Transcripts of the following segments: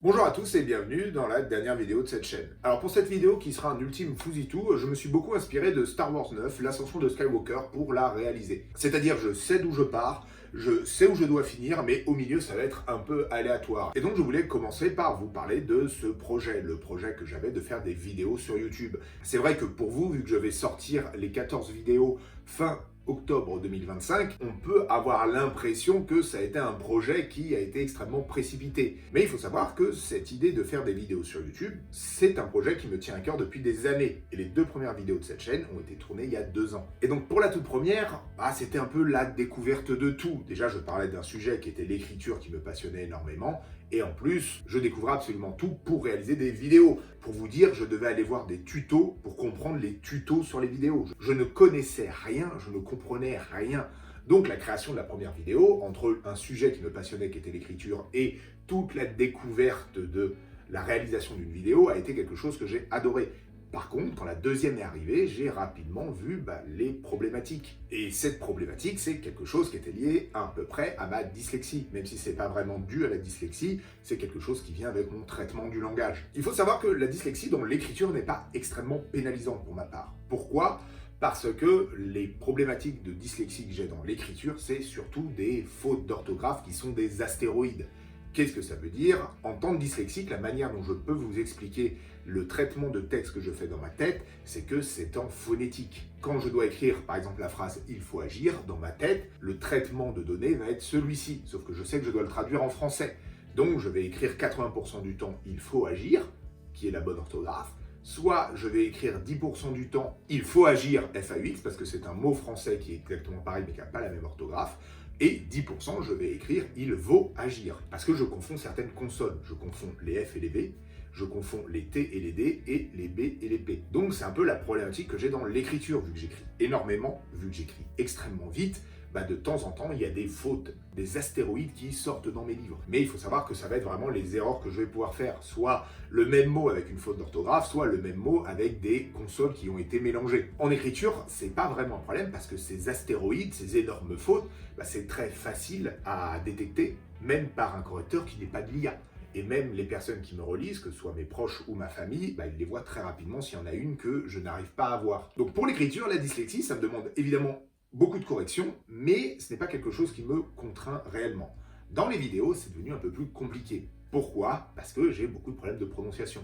Bonjour à tous et bienvenue dans la dernière vidéo de cette chaîne. Alors pour cette vidéo qui sera un ultime fousitou, je me suis beaucoup inspiré de Star Wars 9, l'ascension de Skywalker pour la réaliser. C'est-à-dire je sais d'où je pars, je sais où je dois finir, mais au milieu ça va être un peu aléatoire. Et donc je voulais commencer par vous parler de ce projet, le projet que j'avais de faire des vidéos sur YouTube. C'est vrai que pour vous, vu que je vais sortir les 14 vidéos fin octobre 2025, on peut avoir l'impression que ça a été un projet qui a été extrêmement précipité. Mais il faut savoir que cette idée de faire des vidéos sur YouTube, c'est un projet qui me tient à cœur depuis des années. Et les deux premières vidéos de cette chaîne ont été tournées il y a 2 ans. Et donc pour la toute première, c'était un peu la découverte de tout. Déjà, je parlais d'un sujet qui était l'écriture qui me passionnait énormément. Et en plus, je découvrais absolument tout pour réaliser des vidéos. Pour vous dire, je devais aller voir des tutos pour comprendre les tutos sur les vidéos. Je ne connaissais rien, je ne comprenais rien. Donc la création de la première vidéo, entre un sujet qui me passionnait qui était l'écriture et toute la découverte de la réalisation d'une vidéo, a été quelque chose que j'ai adoré. Par contre, quand la deuxième est arrivée, j'ai rapidement vu les problématiques. Et cette problématique, c'est quelque chose qui était lié à peu près à ma dyslexie. Même si c'est pas vraiment dû à la dyslexie, c'est quelque chose qui vient avec mon traitement du langage. Il faut savoir que la dyslexie dans l'écriture n'est pas extrêmement pénalisante pour ma part. Pourquoi ? Parce que les problématiques de dyslexie que j'ai dans l'écriture, c'est surtout des fautes d'orthographe qui sont des astéroïdes. Qu'est-ce que ça veut dire? En tant que dyslexique, la manière dont je peux vous expliquer le traitement de texte que je fais dans ma tête, c'est que c'est en phonétique. Quand je dois écrire, par exemple, la phrase « il faut agir », dans ma tête, le traitement de données va être celui-ci, sauf que je sais que je dois le traduire en français. Donc, je vais écrire 80% du temps « il faut agir », qui est la bonne orthographe, soit je vais écrire 10% du temps « il faut agir » FAUX, parce que c'est un mot français qui est exactement pareil, mais qui n'a pas la même orthographe, et 10%, je vais écrire « il vaut agir », parce que je confonds certaines consonnes. Je confonds les F et les B, je confonds les T et les D, et les B et les P. Donc c'est un peu la problématique que j'ai dans l'écriture, vu que j'écris énormément, vu que j'écris extrêmement vite, de temps en temps, il y a des fautes, des astéroïdes qui sortent dans mes livres. Mais il faut savoir que ça va être vraiment les erreurs que je vais pouvoir faire. Soit le même mot avec une faute d'orthographe, soit le même mot avec des consonnes qui ont été mélangées. En écriture, c'est pas vraiment un problème parce que ces astéroïdes, ces énormes fautes, c'est très facile à détecter, même par un correcteur qui n'est pas de l'IA. Et même les personnes qui me relisent, que ce soit mes proches ou ma famille, ils les voient très rapidement s'il y en a une que je n'arrive pas à voir. Donc pour l'écriture, la dyslexie, ça me demande évidemment beaucoup de corrections, mais ce n'est pas quelque chose qui me contraint réellement. Dans les vidéos, c'est devenu un peu plus compliqué. Pourquoi ? Parce que j'ai beaucoup de problèmes de prononciation.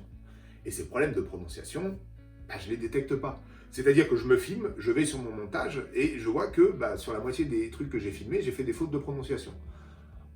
Et ces problèmes de prononciation, je ne les détecte pas. C'est-à-dire que je me filme, je vais sur mon montage et je vois que sur la moitié des trucs que j'ai filmés, j'ai fait des fautes de prononciation.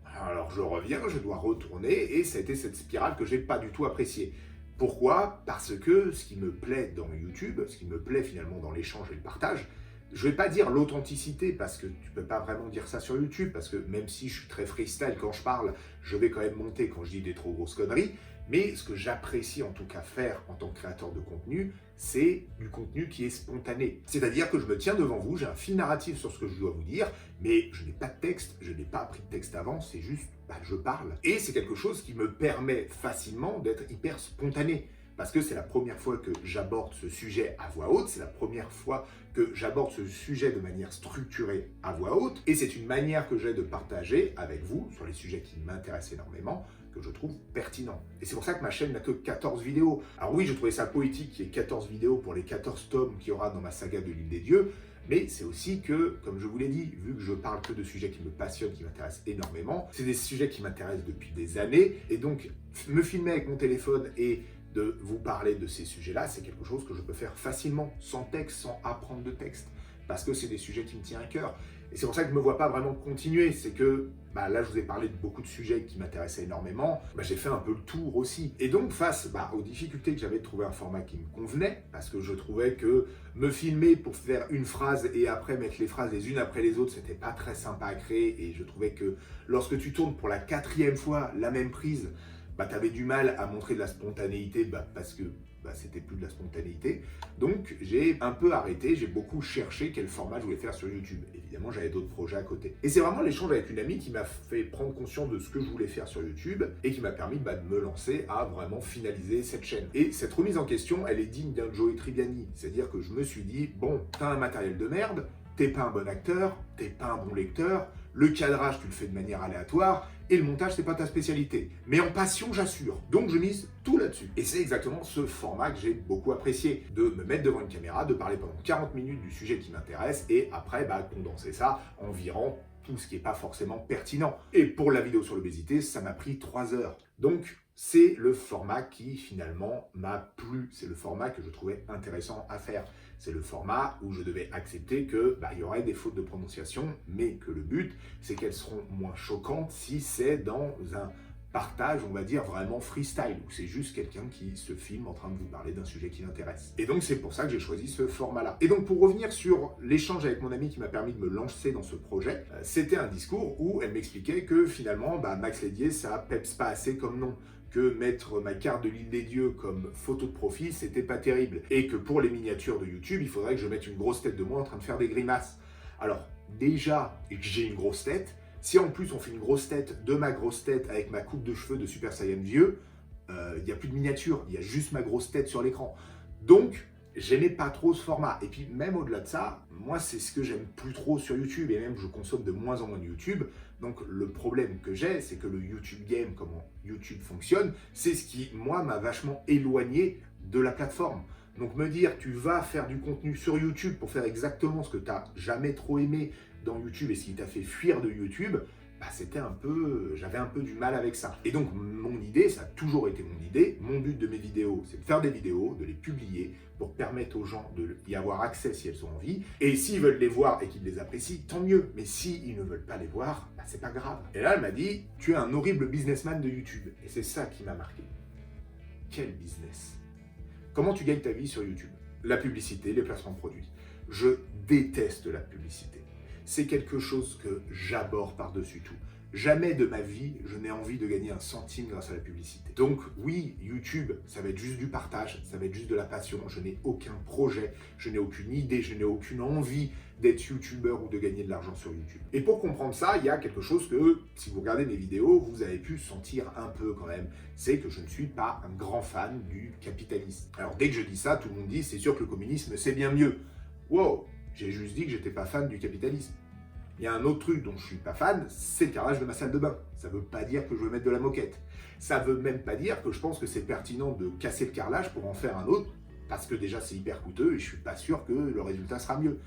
Alors je reviens, je dois retourner et ça a été cette spirale que j'ai pas du tout appréciée. Pourquoi ? Parce que ce qui me plaît dans YouTube, ce qui me plaît finalement dans l'échange et le partage, je vais pas dire l'authenticité parce que tu peux pas vraiment dire ça sur YouTube, parce que même si je suis très freestyle quand je parle, je vais quand même monter quand je dis des trop grosses conneries, mais ce que j'apprécie en tout cas faire en tant que créateur de contenu, c'est du contenu qui est spontané. C'est-à-dire que je me tiens devant vous, j'ai un fil narratif sur ce que je dois vous dire, mais je n'ai pas de texte, je n'ai pas appris de texte avant, c'est juste, je parle. Et c'est quelque chose qui me permet facilement d'être hyper spontané. Parce que c'est la première fois que j'aborde ce sujet à voix haute, c'est la première fois que j'aborde ce sujet de manière structurée à voix haute, et c'est une manière que j'ai de partager avec vous sur les sujets qui m'intéressent énormément, que je trouve pertinent. Et c'est pour ça que ma chaîne n'a que 14 vidéos. Alors oui, je trouvais ça poétique qu'il y ait 14 vidéos pour les 14 tomes qu'il y aura dans ma saga de l'île des dieux, mais c'est aussi que, comme je vous l'ai dit, vu que je parle que de sujets qui me passionnent, qui m'intéressent énormément, c'est des sujets qui m'intéressent depuis des années, et donc me filmer avec mon téléphone et de vous parler de ces sujets-là, c'est quelque chose que je peux faire facilement, sans texte, sans apprendre de texte, parce que c'est des sujets qui me tiennent à cœur. Et c'est pour ça que je ne me vois pas vraiment continuer, c'est que là je vous ai parlé de beaucoup de sujets qui m'intéressaient énormément, j'ai fait un peu le tour aussi. Et donc face aux difficultés que j'avais de trouver un format qui me convenait, parce que je trouvais que me filmer pour faire une phrase et après mettre les phrases les unes après les autres, c'était pas très sympa à créer, et je trouvais que lorsque tu tournes pour la 4e fois la même prise, tu avais du mal à montrer de la spontanéité parce que c'était plus de la spontanéité. Donc j'ai un peu arrêté, j'ai beaucoup cherché quel format je voulais faire sur YouTube. Évidemment, j'avais d'autres projets à côté. Et c'est vraiment l'échange avec une amie qui m'a fait prendre conscience de ce que je voulais faire sur YouTube et qui m'a permis de me lancer à vraiment finaliser cette chaîne. Et cette remise en question, elle est digne d'un Joey Tribbiani. C'est-à-dire que je me suis dit, bon, t'as un matériel de merde, t'es pas un bon acteur, t'es pas un bon lecteur, Le cadrage, tu le fais de manière aléatoire. Et le montage, c'est pas ta spécialité. Mais en passion, j'assure. Donc, je mise tout là-dessus. Et c'est exactement ce format que j'ai beaucoup apprécié. De me mettre devant une caméra, de parler pendant 40 minutes du sujet qui m'intéresse et après, condenser ça en virant tout ce qui n'est pas forcément pertinent. Et pour la vidéo sur l'obésité, ça m'a pris 3 heures. Donc, c'est le format qui finalement m'a plu. C'est le format que je trouvais intéressant à faire. C'est le format où je devais accepter que il y aurait des fautes de prononciation, mais que le but, c'est qu'elles seront moins choquantes si c'est dans un partage, on va dire, vraiment freestyle, où c'est juste quelqu'un qui se filme en train de vous parler d'un sujet qui l'intéresse. Et donc, c'est pour ça que j'ai choisi ce format-là. Et donc, pour revenir sur l'échange avec mon ami qui m'a permis de me lancer dans ce projet, c'était un discours où elle m'expliquait que finalement, Max Lédier, ça peps pas assez comme nom, que mettre ma carte de l'île des dieux comme photo de profil, c'était pas terrible. Et que pour les miniatures de YouTube, il faudrait que je mette une grosse tête de moi en train de faire des grimaces. Alors, déjà, j'ai une grosse tête. Si en plus on fait une grosse tête de ma grosse tête avec ma coupe de cheveux de Super Saiyan vieux, il n'y a plus de miniature, il y a juste ma grosse tête sur l'écran. Donc, j'aimais pas trop ce format. Et puis même au-delà de ça, moi c'est ce que j'aime plus trop sur YouTube et même je consomme de moins en moins de YouTube. Donc le problème que j'ai, c'est que le YouTube game, comment YouTube fonctionne, c'est ce qui, moi, m'a vachement éloigné de la plateforme. Donc me dire, tu vas faire du contenu sur YouTube pour faire exactement ce que tu n'as jamais trop aimé dans YouTube et ce qui t'a fait fuir de YouTube, j'avais un peu du mal avec ça. Et donc mon idée, ça a toujours été mon idée, mon but de mes vidéos, c'est de faire des vidéos, de les publier pour permettre aux gens d'y avoir accès si elles ont envie. Et s'ils veulent les voir et qu'ils les apprécient, tant mieux. Mais s'ils ne veulent pas les voir, c'est pas grave. Et là, elle m'a dit, tu es un horrible businessman de YouTube. Et c'est ça qui m'a marqué. Quel business? Comment tu gagnes ta vie sur YouTube? La publicité, les placements de produits. Je déteste la publicité. C'est quelque chose que j'abhorre par-dessus tout. Jamais de ma vie, je n'ai envie de gagner un centime grâce à la publicité. Donc oui, YouTube, ça va être juste du partage, ça va être juste de la passion. Je n'ai aucun projet, je n'ai aucune idée, je n'ai aucune envie d'être YouTubeur ou de gagner de l'argent sur YouTube. Et pour comprendre ça, il y a quelque chose que, si vous regardez mes vidéos, vous avez pu sentir un peu quand même. C'est que je ne suis pas un grand fan du capitalisme. Alors dès que je dis ça, tout le monde dit, c'est sûr que le communisme, c'est bien mieux. Wow, j'ai juste dit que j'étais pas fan du capitalisme. Il y a un autre truc dont je suis pas fan, c'est le carrelage de ma salle de bain. Ça veut pas dire que je veux mettre de la moquette. Ça veut même pas dire que je pense que c'est pertinent de casser le carrelage pour en faire un autre, parce que déjà c'est hyper coûteux et je suis pas sûr que le résultat sera mieux.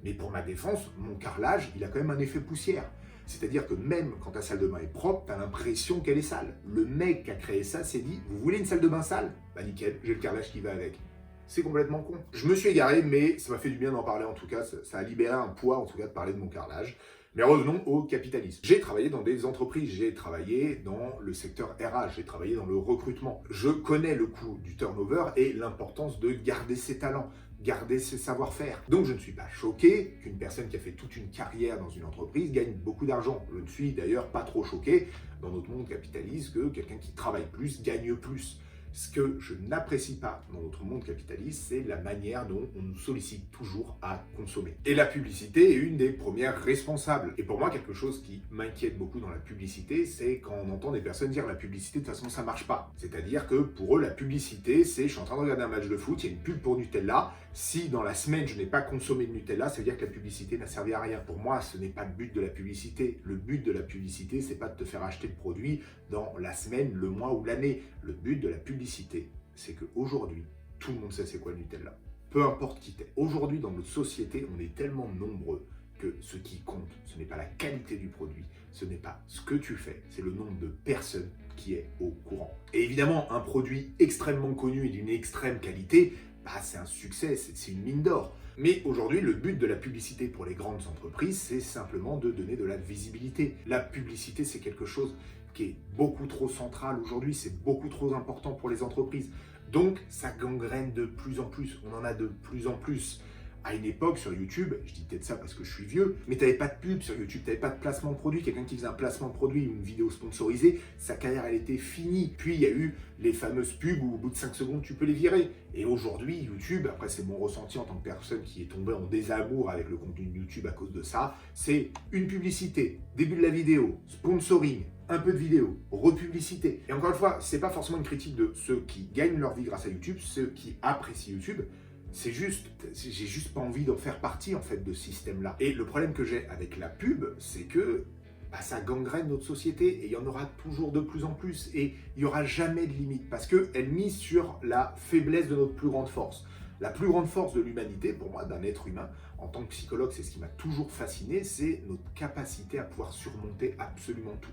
Mais pour ma défense, mon carrelage, il a quand même un effet poussière. C'est-à-dire que même quand ta salle de bain est propre, t'as l'impression qu'elle est sale. Le mec qui a créé ça s'est dit, vous voulez une salle de bain sale? Nickel, j'ai le carrelage qui va avec. C'est complètement con. Je me suis égaré, mais ça m'a fait du bien d'en parler en tout cas. Ça a libéré un poids en tout cas de parler de mon carrelage. Mais revenons au capitalisme. J'ai travaillé dans des entreprises, j'ai travaillé dans le secteur RH, j'ai travaillé dans le recrutement. Je connais le coût du turnover et l'importance de garder ses talents, garder ses savoir-faire. Donc je ne suis pas choqué qu'une personne qui a fait toute une carrière dans une entreprise gagne beaucoup d'argent. Je ne suis d'ailleurs pas trop choqué dans notre monde capitaliste que quelqu'un qui travaille plus gagne plus. Ce que je n'apprécie pas dans notre monde capitaliste, c'est la manière dont on nous sollicite toujours à consommer. Et la publicité est une des premières responsables. Et pour moi, quelque chose qui m'inquiète beaucoup dans la publicité, c'est quand on entend des personnes dire la publicité, de toute façon, ça marche pas. C'est-à-dire que pour eux, la publicité, c'est je suis en train de regarder un match de foot, il y a une pub pour Nutella. Si dans la semaine, je n'ai pas consommé de Nutella, ça veut dire que la publicité n'a servi à rien. Pour moi, ce n'est pas le but de la publicité. Le but de la publicité, c'est pas de te faire acheter le produit dans la semaine, le mois ou l'année. Le but de la publicité, c'est qu'aujourd'hui, tout le monde sait c'est quoi le Nutella. Peu importe qui t'es. Aujourd'hui, dans notre société, on est tellement nombreux que ce qui compte, ce n'est pas la qualité du produit, ce n'est pas ce que tu fais, c'est le nombre de personnes qui est au courant. Et évidemment, un produit extrêmement connu et d'une extrême qualité, c'est un succès, c'est une mine d'or. Mais aujourd'hui, le but de la publicité pour les grandes entreprises, c'est simplement de donner de la visibilité. La publicité, c'est quelque chose qui est beaucoup trop central aujourd'hui, c'est beaucoup trop important pour les entreprises. Donc, ça gangrène de plus en plus, on en a de plus en plus. À une époque, sur YouTube, je dis peut-être ça parce que je suis vieux, mais tu n'avais pas de pub sur YouTube, tu n'avais pas de placement de produit. Quelqu'un qui faisait un placement de produit, une vidéo sponsorisée, sa carrière, elle était finie. Puis, il y a eu les fameuses pubs où au bout de 5 secondes, tu peux les virer. Et aujourd'hui, YouTube, après c'est mon ressenti en tant que personne qui est tombée en désamour avec le contenu de YouTube à cause de ça, c'est une publicité, début de la vidéo, sponsoring, un peu de vidéo, republicité. Et encore une fois, c'est pas forcément une critique de ceux qui gagnent leur vie grâce à YouTube, ceux qui apprécient YouTube. j'ai juste pas envie d'en faire partie en fait de ce système-là. Et le problème que j'ai avec la pub, c'est que ça gangrène notre société et il y en aura toujours de plus en plus et il n'y aura jamais de limite parce qu'elle mise sur la faiblesse de notre plus grande force. La plus grande force de l'humanité, pour moi, d'un être humain, en tant que psychologue, c'est ce qui m'a toujours fasciné, c'est notre capacité à pouvoir surmonter absolument tout.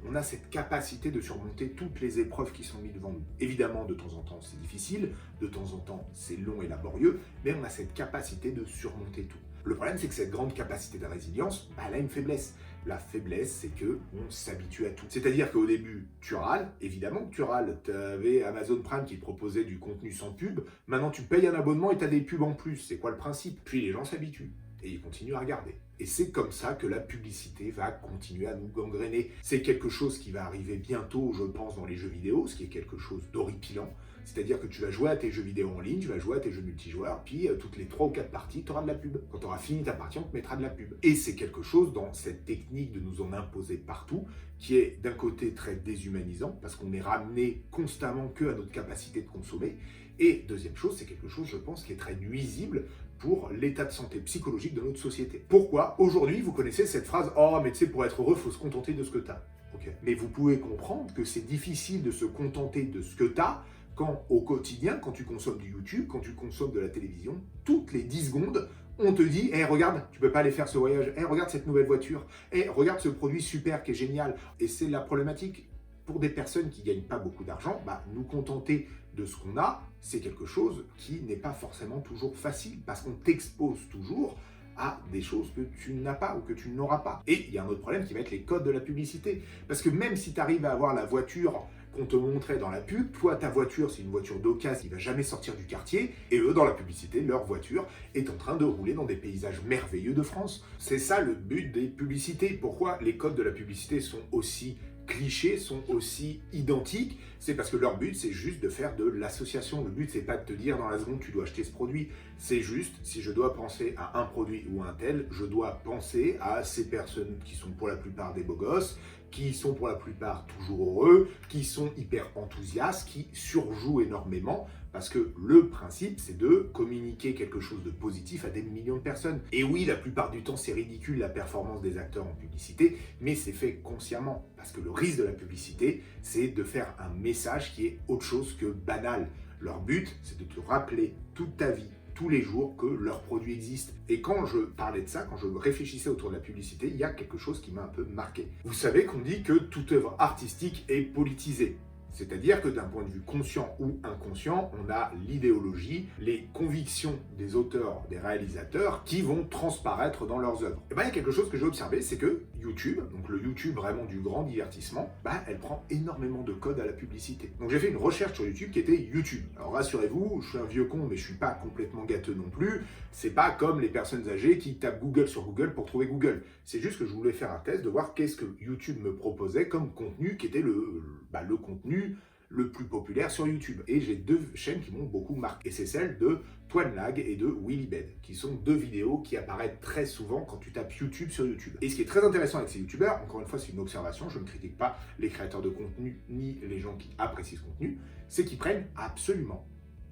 On a cette capacité de surmonter toutes les épreuves qui sont mises devant nous. Évidemment, de temps en temps, c'est difficile, de temps en temps, c'est long et laborieux, mais on a cette capacité de surmonter tout. Le problème, c'est que cette grande capacité de résilience, elle a une faiblesse. La faiblesse, c'est qu'on s'habitue à tout. C'est-à-dire qu'au début, tu râles, évidemment que tu râles. Tu avais Amazon Prime qui te proposait du contenu sans pub. Maintenant, tu payes un abonnement et tu as des pubs en plus. C'est quoi le principe? Puis les gens s'habituent et ils continuent à regarder. Et c'est comme ça que la publicité va continuer à nous gangréner. C'est quelque chose qui va arriver bientôt, je pense, dans les jeux vidéo, ce qui est quelque chose d'horripilant. C'est-à-dire que tu vas jouer à tes jeux vidéo en ligne, tu vas jouer à tes jeux multijoueurs, puis toutes les 3 ou 4 parties, tu auras de la pub. Quand tu auras fini ta partie, on te mettra de la pub. Et c'est quelque chose dans cette technique de nous en imposer partout, qui est d'un côté très déshumanisant, parce qu'on est ramené constamment que à notre capacité de consommer. Et deuxième chose, c'est quelque chose, je pense, qui est très nuisible pour l'état de santé psychologique de notre société. Pourquoi? Aujourd'hui, vous connaissez cette phrase « Oh, mais tu sais, pour être heureux, il faut se contenter de ce que tu as. » Okay. Mais vous pouvez comprendre que c'est difficile de se contenter de ce que tu as quand, au quotidien, quand tu consommes du YouTube, quand tu consommes de la télévision, toutes les 10 secondes, on te dit « Hey, regarde, tu peux pas aller faire ce voyage. Hey, regarde cette nouvelle voiture. Hey, regarde ce produit super qui est génial. » Et c'est la problématique. Pour des personnes qui ne gagnent pas beaucoup d'argent, nous contenter de ce qu'on a, c'est quelque chose qui n'est pas forcément toujours facile parce qu'on t'expose toujours à des choses que tu n'as pas ou que tu n'auras pas. Et il y a un autre problème qui va être les codes de la publicité. Parce que même si tu arrives à avoir la voiture qu'on te montrait dans la pub, toi, ta voiture, c'est une voiture d'occasion qui ne va jamais sortir du quartier, et eux, dans la publicité, leur voiture est en train de rouler dans des paysages merveilleux de France. C'est ça le but des publicités. Pourquoi les codes de la publicité sont aussi clichés, sont aussi identiques? C'est parce que leur but, c'est juste de faire de l'association. Le but, c'est pas de te dire dans la seconde, tu dois acheter ce produit. C'est juste, si je dois penser à un produit ou à un tel, je dois penser à ces personnes qui sont pour la plupart des beaux gosses, qui sont pour la plupart toujours heureux, qui sont hyper enthousiastes, qui surjouent énormément, parce que le principe, c'est de communiquer quelque chose de positif à des millions de personnes. Et oui, la plupart du temps, c'est ridicule la performance des acteurs en publicité, mais c'est fait consciemment, parce que le risque de la publicité, c'est de faire un message qui est autre chose que banal. Leur but, c'est de te rappeler toute ta vie, tous les jours, que leurs produits existent. Et quand je parlais de ça, quand je réfléchissais autour de la publicité, il y a quelque chose qui m'a un peu marqué. Vous savez qu'on dit que toute œuvre artistique est politisée. C'est-à-dire que d'un point de vue conscient ou inconscient, on a l'idéologie, les convictions des auteurs, des réalisateurs qui vont transparaître dans leurs œuvres. Et il y a quelque chose que j'ai observé, c'est que YouTube, donc le YouTube vraiment du grand divertissement, elle prend énormément de codes à la publicité. Donc j'ai fait une recherche sur YouTube qui était YouTube. Alors rassurez-vous, je suis un vieux con, mais je suis pas complètement gâteux non plus. C'est pas comme les personnes âgées qui tapent Google sur Google pour trouver Google. C'est juste que je voulais faire un test de voir qu'est-ce que YouTube me proposait comme contenu qui était le contenu le plus populaire sur YouTube. Et j'ai 2 chaînes qui m'ont beaucoup marqué. Et c'est celle de Twanlag et de Willybed, qui sont 2 vidéos qui apparaissent très souvent quand tu tapes YouTube sur YouTube. Et ce qui est très intéressant avec ces YouTubeurs, encore une fois, c'est une observation, je ne critique pas les créateurs de contenu ni les gens qui apprécient ce contenu, c'est qu'ils prennent absolument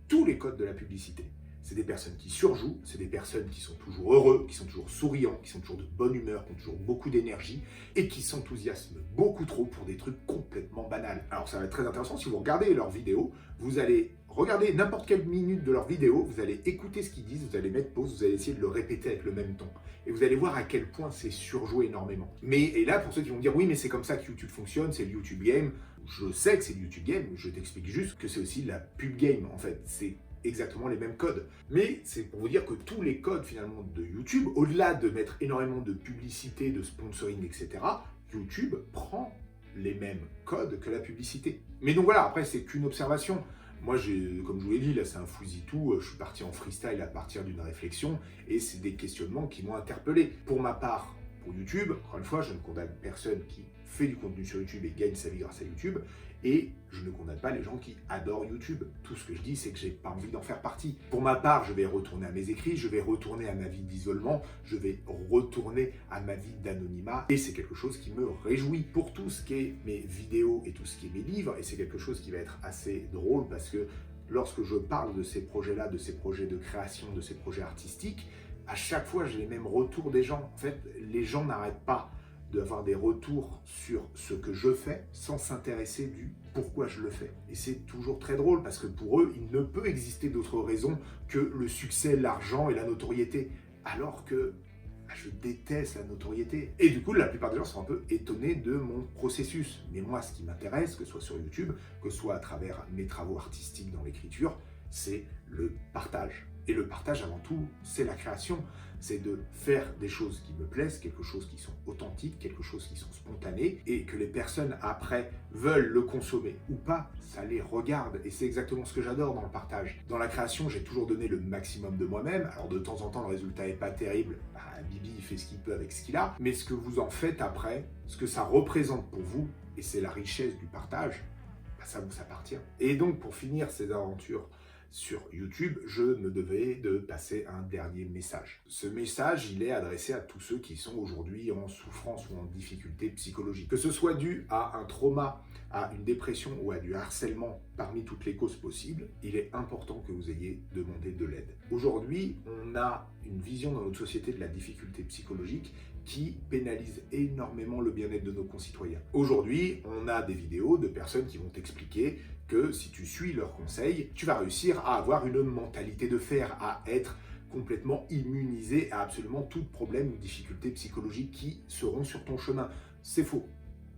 tous les codes de la publicité. C'est des personnes qui surjouent, c'est des personnes qui sont toujours heureux, qui sont toujours souriants, qui sont toujours de bonne humeur, qui ont toujours beaucoup d'énergie et qui s'enthousiasment beaucoup trop pour des trucs complètement banals. Alors ça va être très intéressant, si vous regardez leurs vidéos, vous allez regarder n'importe quelle minute de leur vidéo, vous allez écouter ce qu'ils disent, vous allez mettre pause, vous allez essayer de le répéter avec le même ton. Et vous allez voir à quel point c'est surjoué énormément. Et là, pour ceux qui vont me dire, oui, mais c'est comme ça que YouTube fonctionne, c'est le YouTube game. Je sais que c'est le YouTube game, je t'explique juste que c'est aussi la pub game, en fait. C'est exactement les mêmes codes. Mais c'est pour vous dire que tous les codes finalement de YouTube, au-delà de mettre énormément de publicité, de sponsoring, etc., YouTube prend les mêmes codes que la publicité. Mais donc voilà, après c'est qu'une observation. Moi, comme je vous l'ai dit, là c'est un fouillis-tout, je suis parti en freestyle à partir d'une réflexion, et c'est des questionnements qui m'ont interpellé. Pour ma part, pour YouTube, encore une fois, je ne condamne personne qui fait du contenu sur YouTube et gagne sa vie grâce à YouTube, et je ne condamne pas les gens qui adorent YouTube. Tout ce que je dis, c'est que j'ai pas envie d'en faire partie. Pour ma part, je vais retourner à mes écrits, je vais retourner à ma vie d'isolement, je vais retourner à ma vie d'anonymat, et c'est quelque chose qui me réjouit. Pour tout ce qui est mes vidéos et tout ce qui est mes livres, et c'est quelque chose qui va être assez drôle parce que lorsque je parle de ces projets-là, de ces projets de création, de ces projets artistiques, à chaque fois, j'ai les mêmes retours des gens. En fait, les gens n'arrêtent pas d'avoir des retours sur ce que je fais sans s'intéresser du pourquoi je le fais. Et c'est toujours très drôle parce que pour eux, il ne peut exister d'autre raison que le succès, l'argent et la notoriété. Alors que je déteste la notoriété. Et du coup, la plupart des gens sont un peu étonnés de mon processus. Mais moi, ce qui m'intéresse, que ce soit sur YouTube, que ce soit à travers mes travaux artistiques dans l'écriture, c'est le partage. Et le partage, avant tout, c'est la création. C'est de faire des choses qui me plaisent, quelque chose qui sont authentiques, quelque chose qui sont spontanées, et que les personnes, après, veulent le consommer ou pas, ça les regarde. Et c'est exactement ce que j'adore dans le partage. Dans la création, j'ai toujours donné le maximum de moi-même. Alors de temps en temps, le résultat n'est pas terrible. Bibi, il fait ce qu'il peut avec ce qu'il a. Mais ce que vous en faites après, ce que ça représente pour vous, et c'est la richesse du partage, ça vous appartient. Et donc, pour finir ces aventures sur YouTube, je me devais de passer un dernier message. Ce message, il est adressé à tous ceux qui sont aujourd'hui en souffrance ou en difficulté psychologique. Que ce soit dû à un trauma, à une dépression ou à du harcèlement parmi toutes les causes possibles, il est important que vous ayez demandé de l'aide. Aujourd'hui, on a une vision dans notre société de la difficulté psychologique qui pénalise énormément le bien-être de nos concitoyens. Aujourd'hui, on a des vidéos de personnes qui vont t'expliquer que si tu suis leurs conseils, tu vas réussir à avoir une mentalité de fer, à être complètement immunisé à absolument tout problème ou difficulté psychologique qui seront sur ton chemin. C'est faux.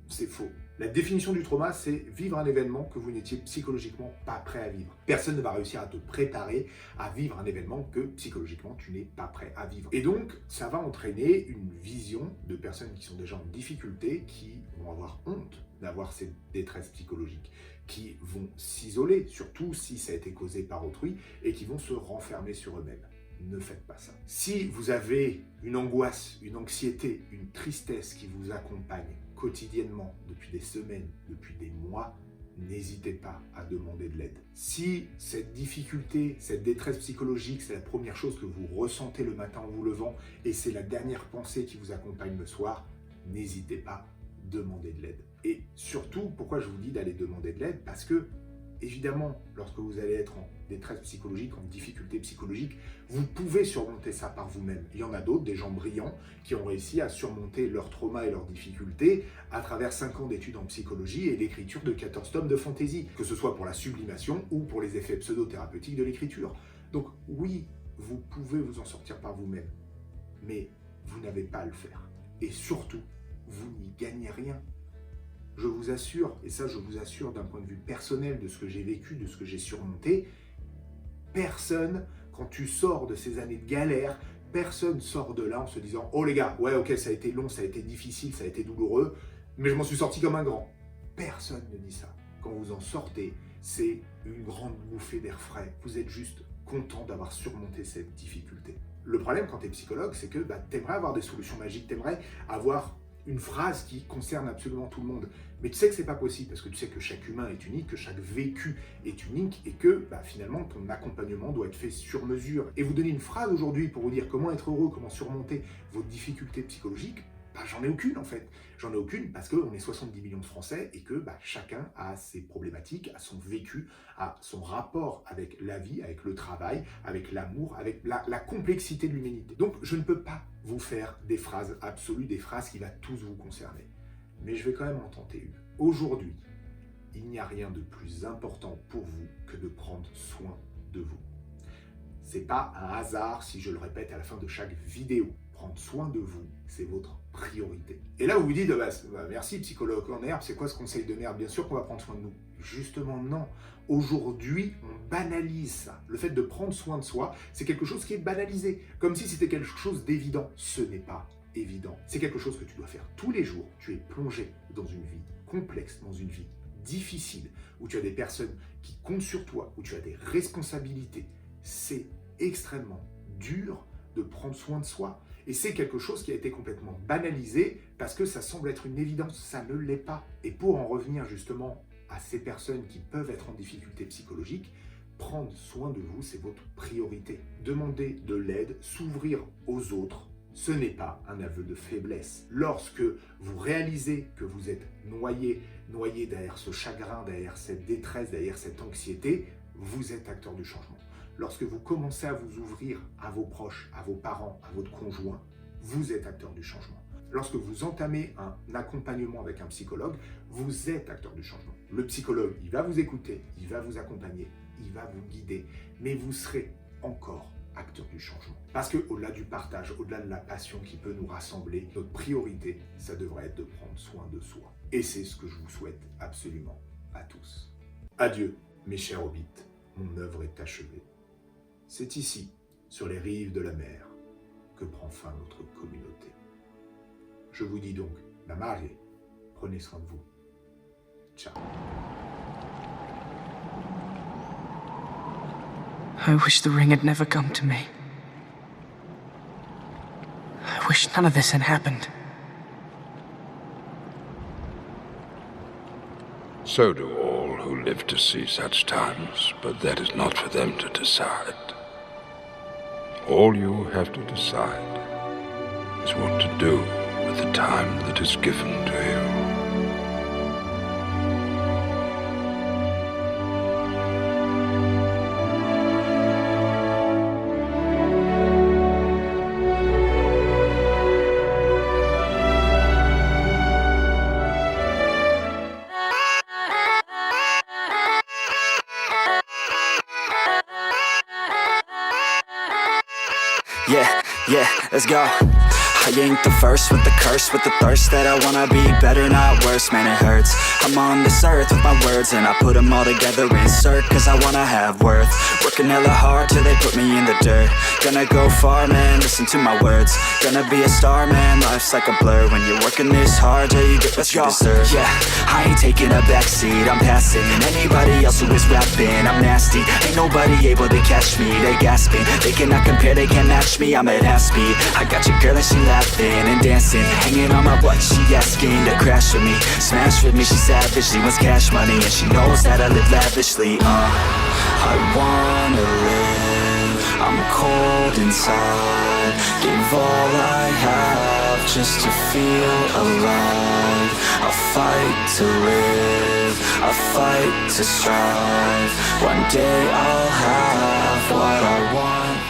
C'est faux. La définition du trauma, c'est vivre un événement que vous n'étiez psychologiquement pas prêt à vivre. Personne ne va réussir à te préparer à vivre un événement que psychologiquement tu n'es pas prêt à vivre. Et donc, ça va entraîner une vision de personnes qui sont déjà en difficulté, qui vont avoir honte d'avoir cette détresse psychologique, qui vont s'isoler, surtout si ça a été causé par autrui, et qui vont se renfermer sur eux-mêmes. Ne faites pas ça. Si vous avez une angoisse, une anxiété, une tristesse qui vous accompagne quotidiennement, depuis des semaines, depuis des mois, n'hésitez pas à demander de l'aide. Si cette difficulté, cette détresse psychologique, c'est la première chose que vous ressentez le matin en vous levant et c'est la dernière pensée qui vous accompagne le soir, n'hésitez pas, demandez de l'aide. Et surtout, pourquoi je vous dis d'aller demander de l'aide? Parce que, évidemment, lorsque vous allez être en détresse psychologique, en difficulté psychologique, vous pouvez surmonter ça par vous-même. Il y en a d'autres, des gens brillants, qui ont réussi à surmonter leurs traumas et leurs difficultés à travers 5 ans d'études en psychologie et l'écriture de 14 tomes de fantaisie, que ce soit pour la sublimation ou pour les effets pseudo-thérapeutiques de l'écriture. Donc oui, vous pouvez vous en sortir par vous-même, mais vous n'avez pas à le faire. Et surtout, vous n'y gagnez rien. Je vous assure, et ça je vous assure d'un point de vue personnel de ce que j'ai vécu, de ce que j'ai surmonté, personne, quand tu sors de ces années de galère, personne sort de là en se disant « Oh les gars, ouais ok, ça a été long, ça a été difficile, ça a été douloureux, mais je m'en suis sorti comme un grand. » Personne ne dit ça. Quand vous en sortez, c'est une grande bouffée d'air frais. Vous êtes juste content d'avoir surmonté cette difficulté. Le problème quand tu es psychologue, c'est que tu aimerais avoir des solutions magiques, tu aimerais avoir une phrase qui concerne absolument tout le monde. Mais tu sais que c'est pas possible parce que tu sais que chaque humain est unique, que chaque vécu est unique et que finalement ton accompagnement doit être fait sur mesure. Et vous donner une phrase aujourd'hui pour vous dire comment être heureux, comment surmonter vos difficultés psychologiques, j'en ai aucune en fait. J'en ai aucune parce qu'on est 70 millions de Français et que chacun a ses problématiques, a son vécu, a son rapport avec la vie, avec le travail, avec l'amour, avec la complexité de l'humanité. Donc je ne peux pas vous faire des phrases absolues, des phrases qui vont tous vous concerner. Mais je vais quand même en tenter une. Aujourd'hui, il n'y a rien de plus important pour vous que de prendre soin de vous. C'est pas un hasard si je le répète à la fin de chaque vidéo. Prendre soin de vous, c'est votre priorité. Et là, vous vous dites, merci psychologue en herbe, c'est quoi ce conseil de merde? Bien sûr qu'on va prendre soin de nous. Justement, non. Aujourd'hui, on banalise ça. Le fait de prendre soin de soi, c'est quelque chose qui est banalisé. Comme si c'était quelque chose d'évident. Ce n'est pas évident. C'est quelque chose que tu dois faire tous les jours. Tu es plongé dans une vie complexe, dans une vie difficile, où tu as des personnes qui comptent sur toi, où tu as des responsabilités. C'est extrêmement dur de prendre soin de soi. Et c'est quelque chose qui a été complètement banalisé parce que ça semble être une évidence, ça ne l'est pas. Et pour en revenir justement à ces personnes qui peuvent être en difficulté psychologique, prendre soin de vous, c'est votre priorité. Demander de l'aide, s'ouvrir aux autres, ce n'est pas un aveu de faiblesse. Lorsque vous réalisez que vous êtes noyé derrière ce chagrin, derrière cette détresse, derrière cette anxiété, vous êtes acteur du changement. Lorsque vous commencez à vous ouvrir à vos proches, à vos parents, à votre conjoint, vous êtes acteur du changement. Lorsque vous entamez un accompagnement avec un psychologue, vous êtes acteur du changement. Le psychologue, il va vous écouter, il va vous accompagner, il va vous guider, mais vous serez encore acteur du changement. Parce qu'au-delà du partage, au-delà de la passion qui peut nous rassembler, notre priorité, ça devrait être de prendre soin de soi. Et c'est ce que je vous souhaite absolument à tous. Adieu, mes chers hobbits, mon œuvre est achevée. C'est ici, sur les rives de la mer, que prend fin notre communauté. Je vous dis donc, Namaste, prenez soin de vous. Ciao. I wish the ring had never come to me. I wish none of this had happened. So do all who live to see such times, but that is not for them to decide. All you have to decide is what to do with the time that is given to you. Yeah, let's go. I ain't the first with the curse, with the thirst that I wanna be better, not worse, man it hurts. I'm on this earth with my words and I put them all together, insert, cause I wanna have worth. Working hella hard till they put me in the dirt. Gonna go far, man, listen to my words. Gonna be a star, man, life's like a blur. When you're working this hard till you get what you deserve. Yeah, I ain't taking a backseat, I'm passing anybody else who is rapping, I'm nasty. Ain't nobody able to catch me, they gasping. They cannot compare, they can't match me, I'm at half speed. I got your girl and she laughing and dancing, hanging on my butt, she asking to crash with me. Smash with me, she savage, she wants cash money, and she knows that I live lavishly. I wanna live, I'm cold inside. Gave all I have just to feel alive. I fight to live, I fight to strive. One day I'll have what I want.